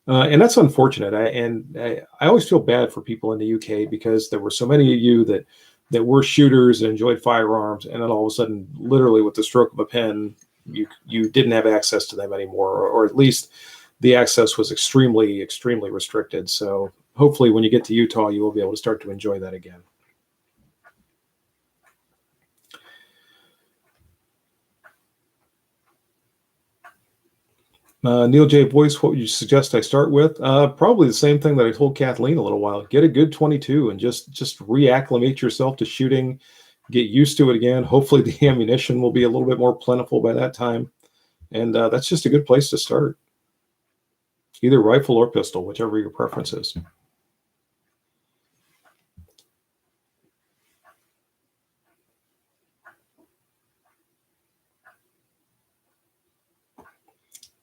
And that's unfortunate. I always feel bad for people in the UK because there were so many of you that were shooters and enjoyed firearms, and then all of a sudden, literally with the stroke of a pen, you didn't have access to them anymore, or at least the access was extremely, extremely restricted. So hopefully when you get to Utah, you will be able to start to enjoy that again. Neil J. Boyce, what would you suggest I start with? Probably the same thing that I told Kathleen a little while. Get a good 22 and just reacclimate yourself to shooting. Get used to it again. Hopefully the ammunition will be a little bit more plentiful by that time. And that's just a good place to start. Either rifle or pistol, whichever your preference is.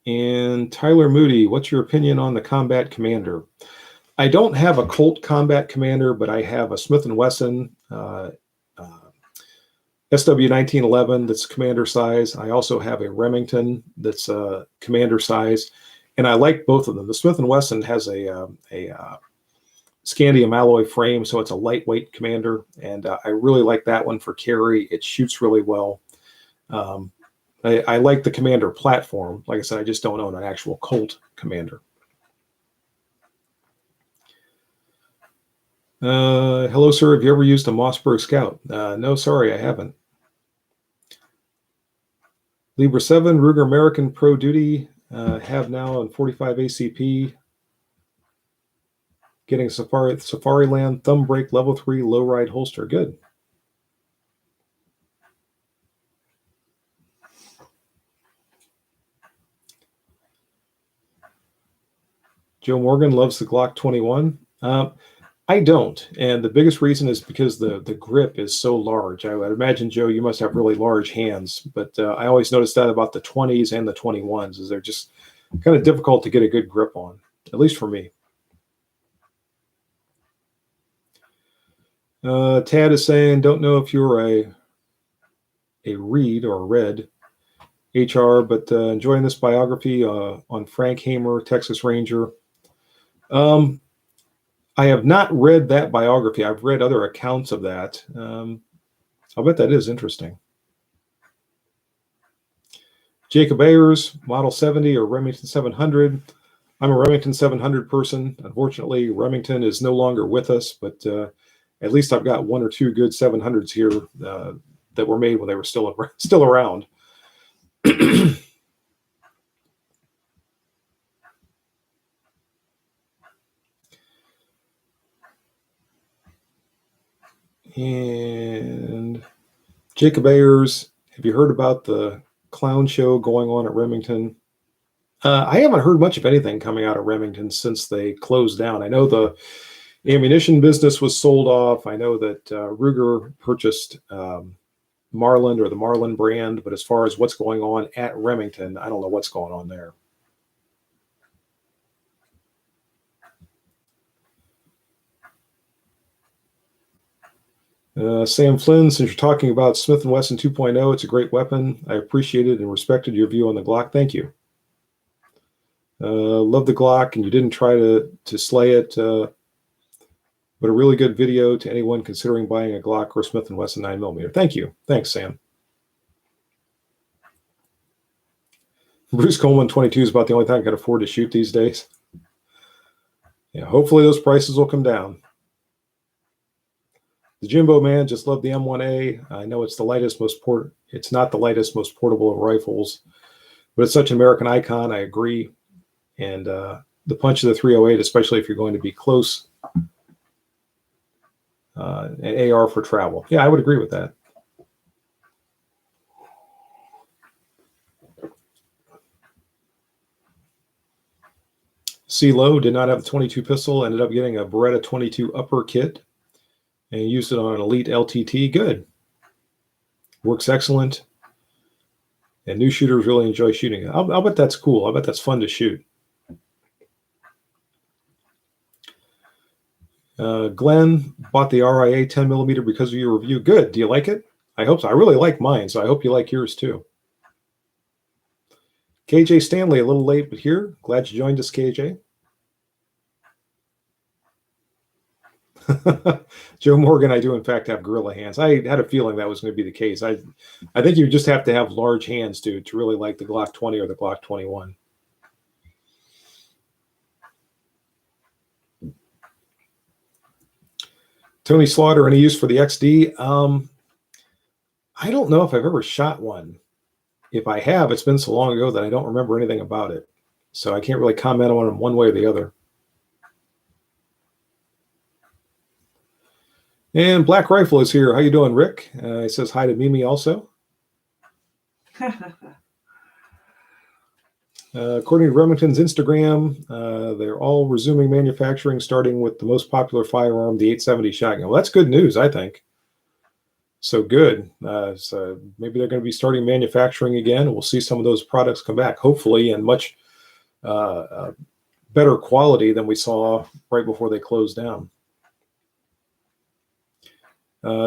And Tyler Moody, what's your opinion on the Combat Commander? I don't have a Colt Combat Commander, but I have a Smith & Wesson SW1911 that's commander size. I also have a Remington that's commander size, and I like both of them. The Smith & Wesson has a scandium alloy frame, so it's a lightweight commander, and I really like that one for carry. It shoots really well. I like the Commander platform. Like I said, I just don't own an actual Colt Commander. Hello, sir. Have you ever used a Mossberg Scout? No, sorry, I haven't. Libra 7, Ruger American Pro Duty, have now on 45 ACP. Getting Safariland thumb brake level 3 low ride holster. Good. Joe Morgan loves the Glock 21. I don't, and the biggest reason is because the grip is so large. I would imagine, Joe, you must have really large hands, but I always notice that about the 20s and the 21s, is they're just kind of difficult to get a good grip on, at least for me. Tad is saying, don't know if you're a read or read HR, but enjoying this biography on Frank Hamer, Texas Ranger. I have not read that biography. I've read other accounts of that. I'll bet that is interesting. Jacob Ayers, Model 70 or Remington 700. I'm a Remington 700 person. Unfortunately, Remington is no longer with us, but at least I've got one or two good 700s here that were made when they were still around. And Jacob Ayers, have you heard about the clown show going on at Remington? I haven't heard much of anything coming out of Remington since they closed down. I know the ammunition business was sold off. I know that Ruger purchased Marlin or the Marlin brand, but as far as what's going on at Remington, I don't know what's going on there. Sam Flynn, since you're talking about Smith & Wesson 2.0, it's a great weapon. I appreciated and respected your view on the Glock. Thank you. Love the Glock, and you didn't try to slay it, but a really good video to anyone considering buying a Glock or Smith & Wesson 9mm. Thank you. Thanks, Sam. Bruce Coleman 22 is about the only thing I can afford to shoot these days. Yeah, hopefully those prices will come down. The Jimbo man just loved the M1A. I know it's the lightest, it's not the lightest, most portable of rifles, but it's such an American icon. I agree. And the punch of the 308, especially if you're going to be close, an AR for travel. Yeah, I would agree with that. C. Lowe did not have the 22 pistol, ended up getting a Beretta 22 upper kit and used it on an Elite LTT. Good. Works excellent. And new shooters really enjoy shooting it. I'll bet that's cool. I'll bet that's fun to shoot. Glenn bought the RIA 10mm because of your review. Good. Do you like it? I hope so. I really like mine, so I hope you like yours too. KJ Stanley, a little late, but here. Glad you joined us, KJ. Joe Morgan, I do in fact have gorilla hands. I had a feeling that was going to be the case. I think you just have to have large hands to really like the Glock 20 or the Glock 21. Tony Slaughter, any use for the XD? I don't know if I've ever shot one. If I have, it's been so long ago that I don't remember anything about it. So I can't really comment on them one way or the other. And Black Rifle is here. How you doing, Rick? He says hi to Mimi also. According to Remington's Instagram, they're all resuming manufacturing, starting with the most popular firearm, the 870 shotgun. Well, that's good news, I think. So good. So maybe they're going to be starting manufacturing again. We'll see some of those products come back, hopefully, in much better quality than we saw right before they closed down.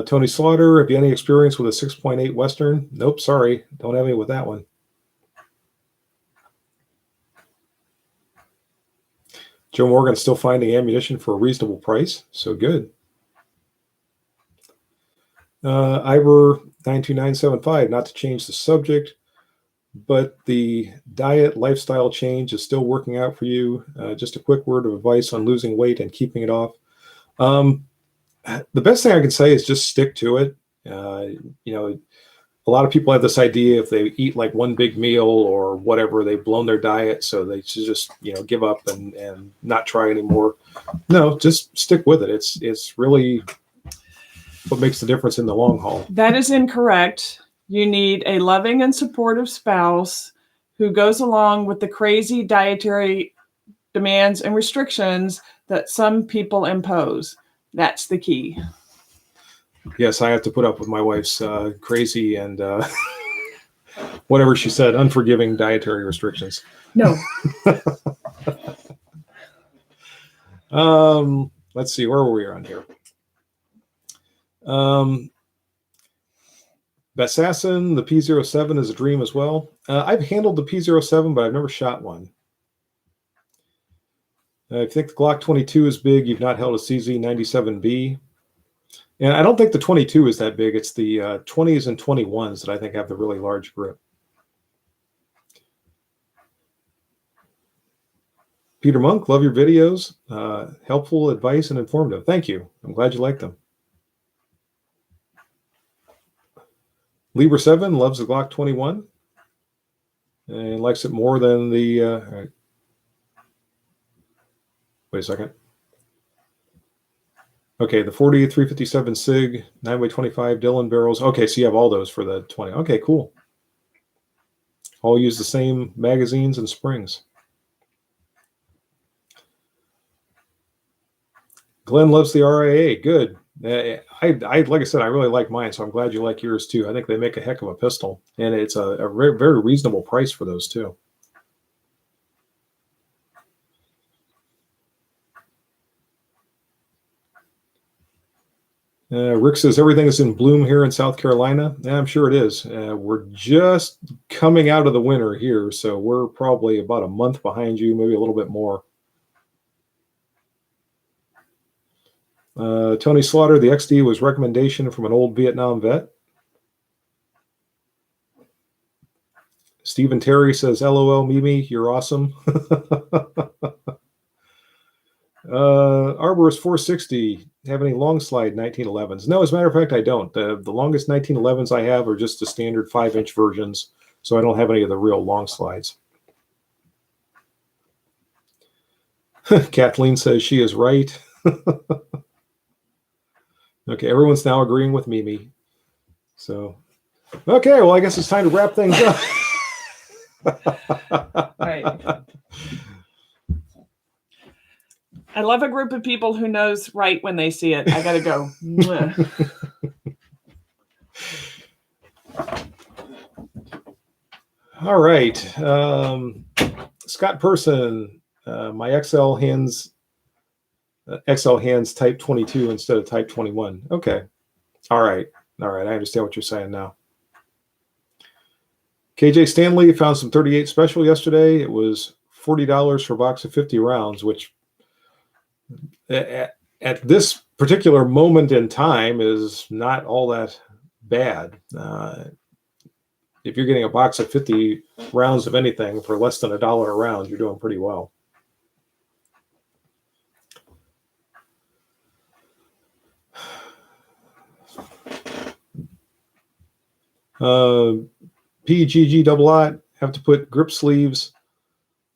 Tony Slaughter, have you any experience with a 6.8 Western? Nope, sorry. Don't have any with that one. Joe Morgan still finding ammunition for a reasonable price. So good. Ivor 92975, not to change the subject, but the diet lifestyle change is still working out for you. Just a quick word of advice on losing weight and keeping it off. The best thing I can say is just stick to it. A lot of people have this idea if they eat like one big meal or whatever, they've blown their diet, so they should just give up and not try anymore. No, just stick with it. It's really what makes the difference in the long haul. That is incorrect. You need a loving and supportive spouse who goes along with the crazy dietary demands and restrictions that some people impose. That's the key. Yes, I have to put up with my wife's crazy and whatever she said, unforgiving dietary restrictions. No. Let's see, where were we on here? Bassassin, the P07 is a dream as well. I've handled the P07, but I've never shot one. I think the Glock 22 is big. You've not held a CZ97B. And I don't think the 22 is that big. It's the 20s and 21s that I think have the really large grip. Peter Monk, love your videos. Helpful advice and informative. Thank you. I'm glad you like them. Libra 7 loves the Glock 21 and likes it more than the... all right. Wait a second. Okay, the 40, 357 SIG, 9x25 Dillon barrels. Okay, so you have all those for the 20. Okay, cool. All use the same magazines and springs. Glenn loves the RIA. Good. I like I said, I really like mine, so I'm glad you like yours too. I think they make a heck of a pistol, and it's a very, very reasonable price for those too. Rick says everything is in bloom here in South Carolina. Yeah, I'm sure it is. We're just coming out of the winter here, so we're probably about a month behind you, maybe a little bit more. Tony Slaughter, the XD was recommendation from an old Vietnam vet. Stephen Terry says, LOL, Mimi, you're awesome. Arborist 460, have any long slide 1911s? No, as a matter of fact, I don't. The longest 1911s I have are just the standard 5-inch versions, so I don't have any of the real long slides. Kathleen says she is right. Okay, everyone's now agreeing with Mimi. So, okay, well, I guess it's time to wrap things up. Right. I love a group of people who knows right when they see it. I got to go. All right. Scott Person, my XL hands type 22 instead of type 21. Okay. All right. All right. I understand what you're saying now. KJ Stanley found some 38 special yesterday. It was $40 for a box of 50 rounds, which at this particular moment in time is not all that bad. If you're getting a box of 50 rounds of anything for less than $1 a round, you're doing pretty well. PGG have to put grip sleeves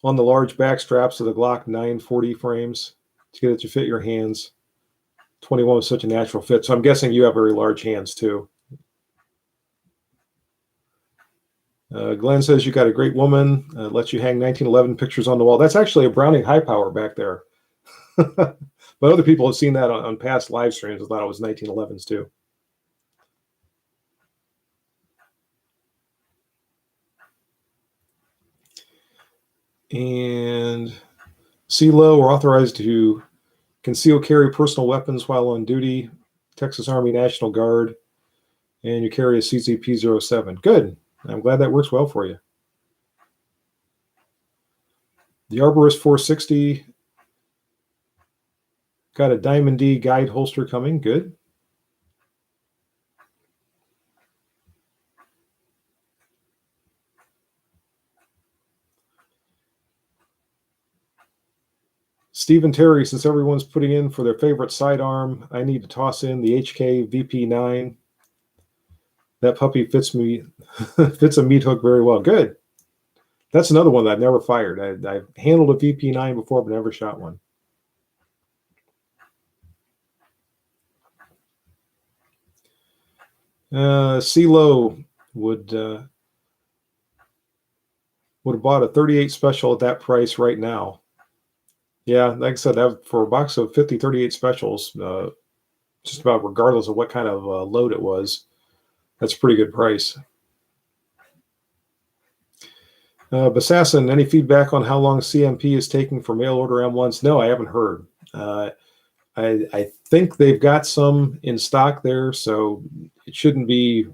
on the large back straps of the Glock 940 frames to get it to fit your hands. 21 was such a natural fit. So I'm guessing you have very large hands too. Glenn says you got a great woman. Lets you hang 1911 pictures on the wall. That's actually a Browning high power back there. But other people have seen that on past live streams and thought it was 1911s too. And CeeLo are authorized to conceal carry personal weapons while on duty, Texas Army National Guard, and you carry a CZP-07. Good. I'm glad that works well for you. The Arborist 460 got a Diamond D guide holster coming. Good. Stephen Terry, since everyone's putting in for their favorite sidearm, I need to toss in the HK VP9. That puppy fits a meat hook very well. Good. That's another one that I've never fired. I've handled a VP9 before, but never shot one. CeeLo would have bought a 38 special at that price right now. Yeah, like I said, that for a box of 50 38 specials, just about regardless of what kind of load it was. That's a pretty good price. Basassin, any feedback on how long CMP is taking for mail order M1s? No, I haven't heard. I think they've got some in stock there, so it shouldn't be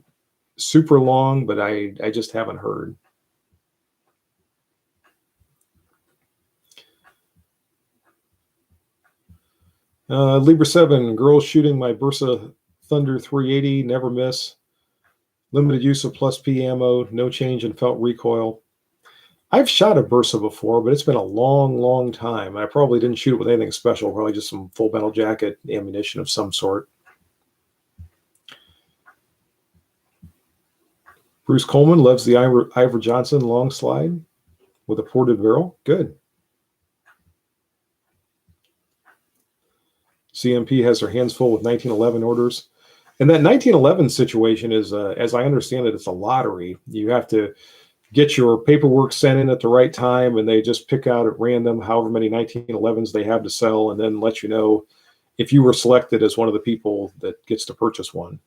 super long, but I just haven't heard. Libra 7, girls shooting my Bursa Thunder 380, never miss. Limited use of plus P ammo, no change in felt recoil. I've shot a Bursa before, but it's been a long, long time. I probably didn't shoot it with anything special, probably just some full metal jacket ammunition of some sort. Bruce Coleman loves the Ivor Johnson long slide with a ported barrel. Good. CMP has their hands full with 1911 orders. And that 1911 situation is, as I understand it, it's a lottery. You have to get your paperwork sent in at the right time, and they just pick out at random however many 1911s they have to sell, and then let you know if you were selected as one of the people that gets to purchase one.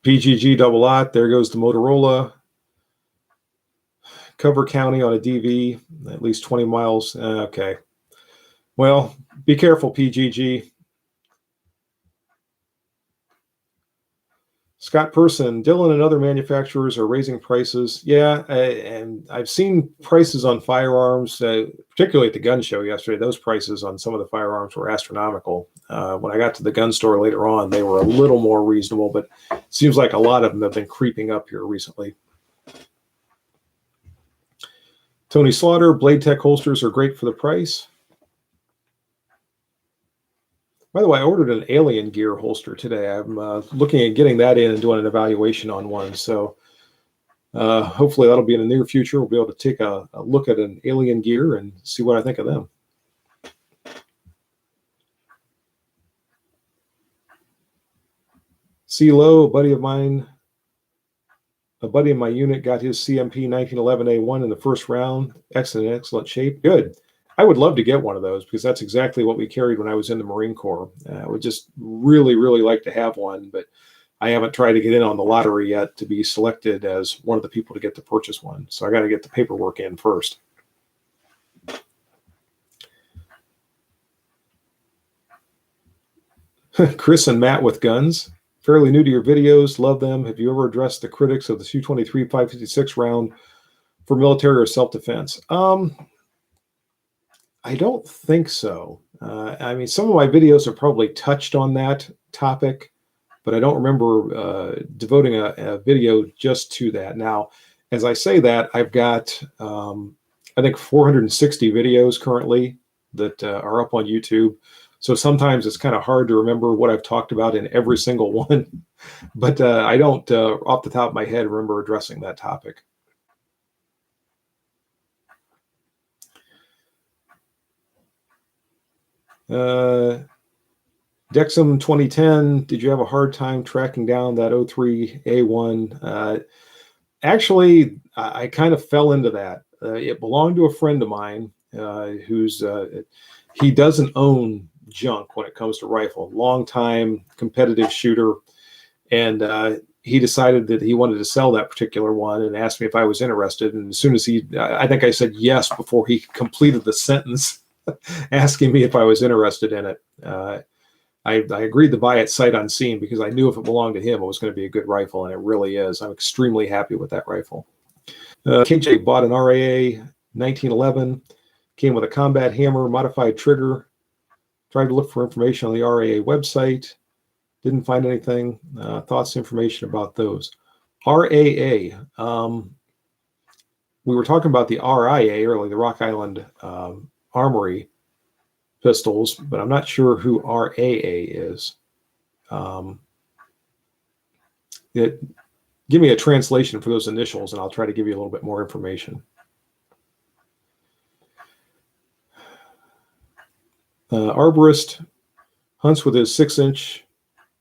PGG double aught, there goes the Motorola. Cover County on a DV, at least 20 miles. Okay. Well, be careful, PGG. Scott Person, Dillon and other manufacturers are raising prices. Yeah, and I've seen prices on firearms, particularly at the gun show yesterday. Those prices on some of the firearms were astronomical. When I got to the gun store later on, they were a little more reasonable, but it seems like a lot of them have been creeping up here recently. Tony Slaughter, Blade Tech holsters are great for the price. By the way, I ordered an Alien Gear holster today. I'm looking at getting that in and doing an evaluation on one. So hopefully that'll be in the near future. We'll be able to take a look at an Alien Gear and see what I think of them. C-Low, a buddy of my unit got his CMP 1911A1 in the first round. Excellent shape. Good. I would love to get one of those because that's exactly what we carried when I was in the Marine Corps. I would just really, really like to have one, but I haven't tried to get in on the lottery yet to be selected as one of the people to get to purchase one. So I got to get the paperwork in first. Chris and Matt with guns. Fairly new to your videos. Love them. Have you ever addressed the critics of the 223 556 round for military or self-defense? I don't think so. I mean, some of my videos have probably touched on that topic, but I don't remember devoting a video just to that. Now, as I say that, I've got, I think, 460 videos currently that are up on YouTube. So sometimes it's kind of hard to remember what I've talked about in every single one, but I don't, off the top of my head, remember addressing that topic. Dexum 2010, did you have a hard time tracking down that 03A1? Actually, I kind of fell into that. It belonged to a friend of mine he doesn't own junk when it comes to rifle. Long-time competitive shooter, and he decided that he wanted to sell that particular one and asked me if I was interested. And as soon as I think I said yes before he completed the sentence asking me if I was interested in it. I agreed to buy it sight unseen because I knew if it belonged to him, it was going to be a good rifle, and it really is. I'm extremely happy with that rifle. KJ bought an RAA 1911, came with a combat hammer, modified trigger. Tried to look for information on the RAA website. Didn't find anything. Thoughts, information about those. RAA. We were talking about the RIA earlier, the Rock Island Armory pistols, but I'm not sure who RAA is. Give me a translation for those initials, and I'll try to give you a little bit more information. Arborist hunts with his 6-inch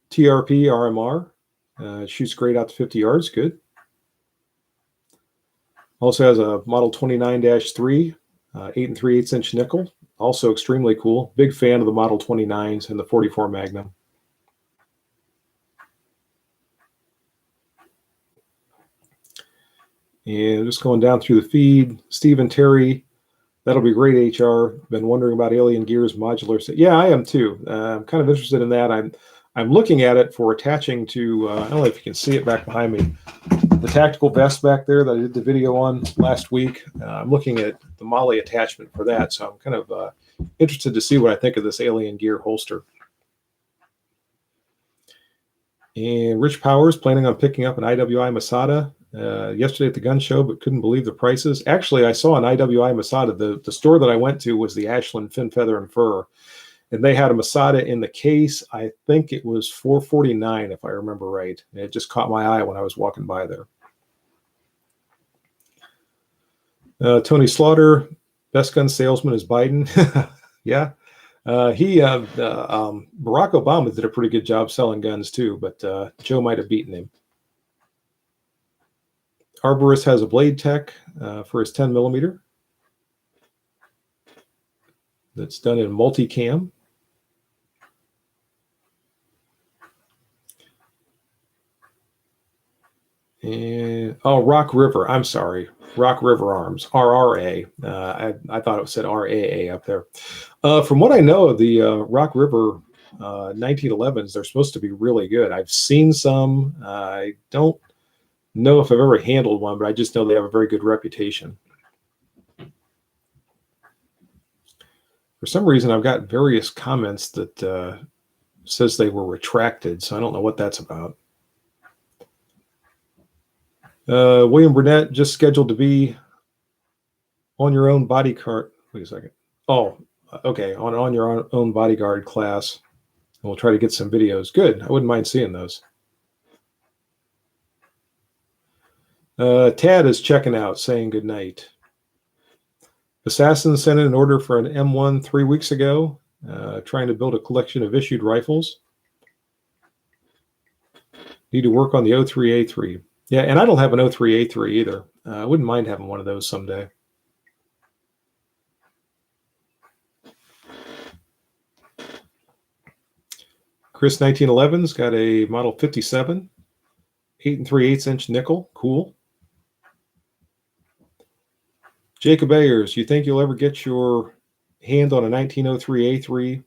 TRP RMR. Shoots great out to 50 yards. Good. Also has a model 29-3, 8 3/8 inch nickel. Also extremely cool. Big fan of the Model 29s and the 44 Magnum. And just going down through the feed, Steve and Terry, that'll be great, HR. Been wondering about Alien Gear's modular set. Yeah, I am too. I'm kind of interested in that. I'm looking at it for attaching to, I don't know if you can see it back behind me, the tactical vest back there that I did the video on last week. I'm looking at the Molly attachment for that. So I'm kind of interested to see what I think of this Alien Gear holster. And Rich Powers planning on picking up an IWI Masada yesterday at the gun show, but couldn't believe the prices. Actually, I saw an IWI Masada. The store that I went to was the Ashland Fin, Feather, and Fur. And they had a Masada in the case. I think it was $449, if I remember right. And it just caught my eye when I was walking by there. Tony Slaughter, best gun salesman is Biden. Yeah. Barack Obama did a pretty good job selling guns too, but Joe might have beaten him. Arborist has a Blade Tech for his 10 millimeter. That's done in multicam. And Rock River. I'm sorry, Rock River Arms, RRA. I thought it said RAA up there. From what I know, the Rock River 1911s, they're supposed to be really good. I've seen some. I don't know if I've ever handled one, but I just know they have a very good reputation. For some reason, I've got various comments that says they were retracted, so I don't know what that's about. William Burnett just scheduled to be on your own bodyguard. Wait a second. Oh, okay. On your own bodyguard class. And we'll try to get some videos. Good. I wouldn't mind seeing those. Tad is checking out, saying good night. Assassin sent in an order for an M1 3 weeks ago, trying to build a collection of issued rifles. Need to work on the 03A3. Yeah, and I don't have an 03A3 either. I wouldn't mind having one of those someday. Chris 1911's got a model 57, 8 3/8" nickel. Cool. Jacob Ayers, you think you'll ever get your hand on a 1903A3?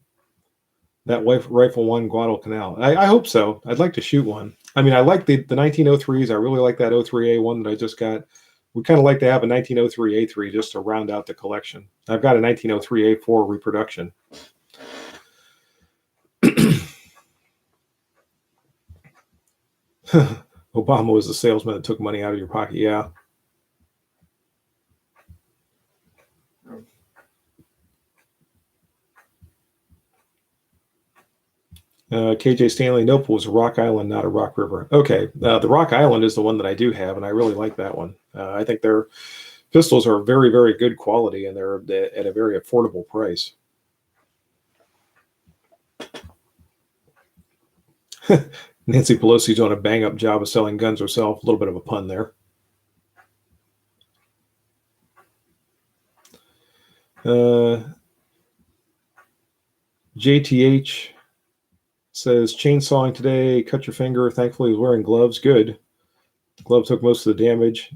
That rifle won Guadalcanal. I hope so. I'd like to shoot one. I mean, I like the 1903s. I really like that 03A1 that I just got. We kind of like to have a 1903A3 just to round out the collection. I've got a 1903A4 reproduction. Obama was the salesman that took money out of your pocket. Yeah. KJ Stanley, nope, was a Rock Island, not a Rock River. Okay, the Rock Island is the one that I do have, and I really like that one. I think their pistols are very, very good quality, and they're at a very affordable price. Nancy Pelosi's doing a bang-up job of selling guns herself. A little bit of a pun there. JTH says, chainsawing today, cut your finger. Thankfully, he's wearing gloves. Good. The glove took most of the damage,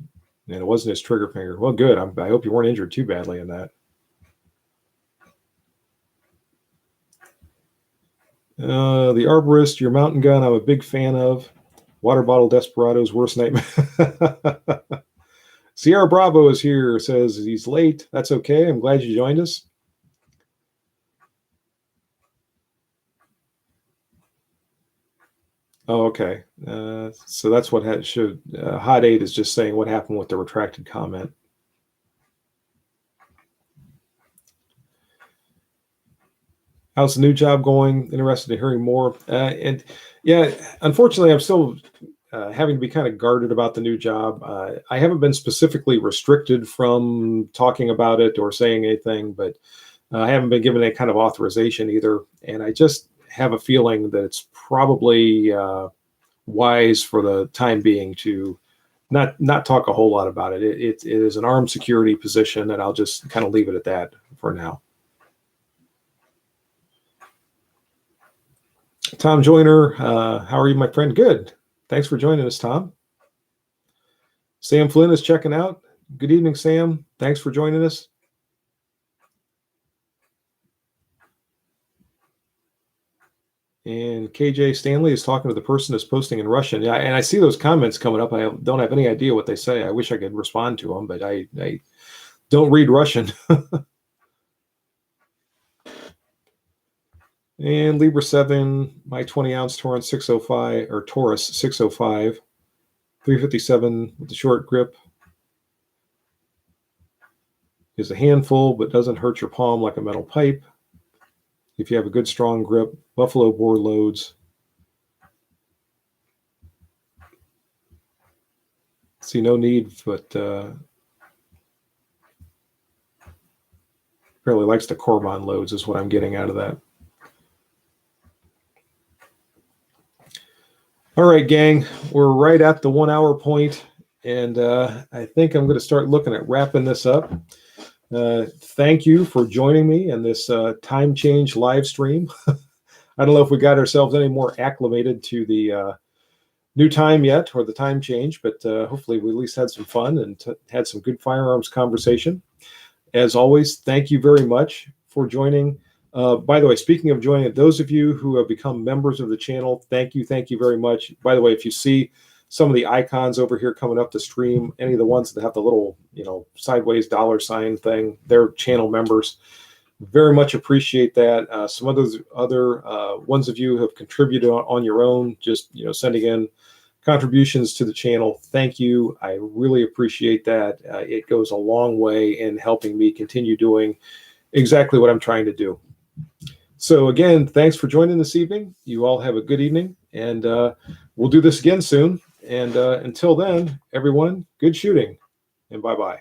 and it wasn't his trigger finger. Well, good. I hope you weren't injured too badly in that. The Arborist, your mountain gun, I'm a big fan of. Water Bottle Desperado's worst nightmare. Sierra Bravo is here, says he's late. That's okay. I'm glad you joined us. Oh, okay. So that's what should. Hot 8 is just saying what happened with the retracted comment. How's the new job going? Interested in hearing more. And yeah, unfortunately, I'm still having to be kind of guarded about the new job. I haven't been specifically restricted from talking about it or saying anything, but I haven't been given any kind of authorization either. And I just have a feeling that it's probably wise for the time being to not talk a whole lot about it. It is an armed security position, and I'll just kind of leave it at that for now. Tom Joyner, how are you, my friend? Good. Thanks for joining us, Tom. Sam Flynn is checking out. Good evening, Sam. Thanks for joining us. And KJ Stanley is talking to the person that's posting in Russian. Yeah, and I see those comments coming up. I don't have any idea what they say. I wish I could respond to them, but I don't read Russian. And Libra 7, my 20-ounce Taurus 605, or Taurus 605, 357 with the short grip. Is a handful, but doesn't hurt your palm like a metal pipe. If you have a good strong grip, buffalo bore loads. See no need, but apparently likes the Carbine loads is what I'm getting out of that. All right, gang, we're right at the 1 hour point, and I think I'm going to start looking at wrapping this up. Thank you for joining me in this Time-Change Livestream. I don't know if we got ourselves any more acclimated to the new time yet, or the time change, but hopefully we at least had some fun and had some good firearms conversation. As always, thank you very much for joining. By the way, speaking of joining, those of you who have become members of the channel, thank you very much. By the way, if you see some of the icons over here coming up the stream, any of the ones that have the little, sideways $ thing, they're channel members. Very much appreciate that. Some other ones of you have contributed on your own, just sending in contributions to the channel. Thank you. I really appreciate that. It goes a long way in helping me continue doing exactly what I'm trying to do. So again, thanks for joining this evening. You all have a good evening, and we'll do this again soon. And until then, everyone, good shooting, and bye-bye.